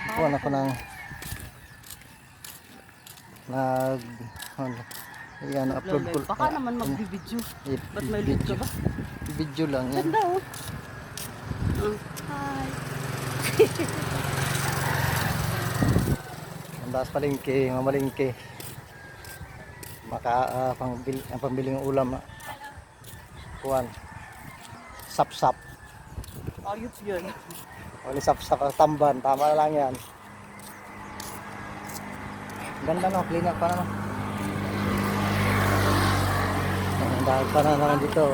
Kuha na ko ng yan, upload ko. Baka naman magbibidyo. Ba't may load ka ba? Video lang yan. Ganda oh. Hi. Ang taas palengke, mamalingke. Maka pambiling ulam. Kuhan. Sap-sap. Ayos yun. Wala sap-sap, tamban. Tama lang yan. Ganda no, clean up pa naman. Dahil pa na naman dito.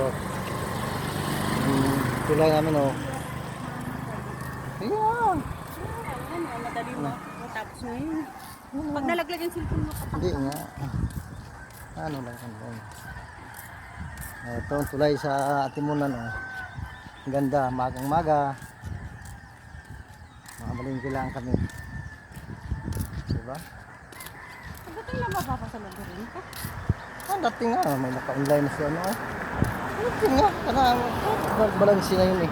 Tulay namin oh. Ayan. Madali mo. Tapos ngayon. Pag nalaglag yung cellphone mo, Hindi nga. Ano lang yan. Ito ang tulay sa Atimunan oh. Ganda, magang maga. Makamalingki lang kami. Diba? dating nababa pa sa labirin ka. Dating nga, may naka-online na siya ano eh. Dating nga, kanang balansi na yun eh.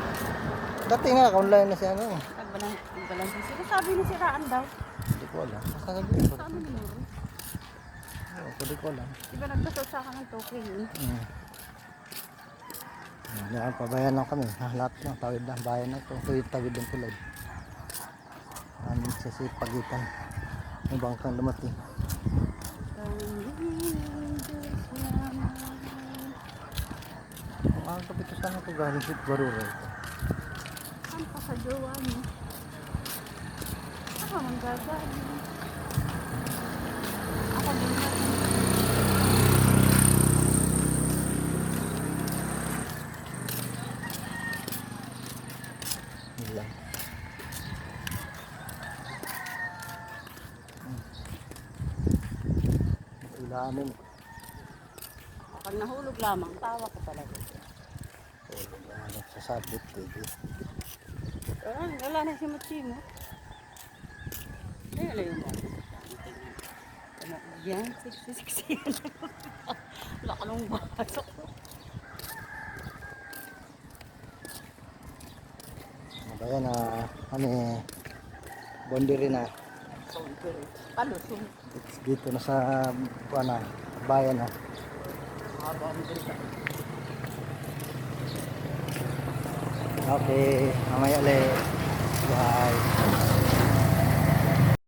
Dating nga, naka-online na siya ano eh. Nagbalansi sila. Sabi ni siraan daw. Hindi ko alam. Basta sabihin ko. Sabi ni Moro. Hindi ko alam. Diba nagpasok sa akin ng token yun? Yan, pabayan lang kami. Lahat ng tawid ng bayan na ito. Tawid ng tulay. Sa pagitan. Yung bangkang dumating. Ang kapito sana ito galing sa Barura ito. Saan pa sa jowa mo? Ako nang gagaling. Ako din natin. Ilan. Ulamin. Pag nahulog lamang, tawa ko talaga. Sa sabit TV. Wala na si Mochimo. Ayun na yung mga. Yan, siksi yan. Wala ka nung basok. Ayan na kami bondiri na. Palusong. Dito na sa bayan na. Okay, mamaya ulit. Bye.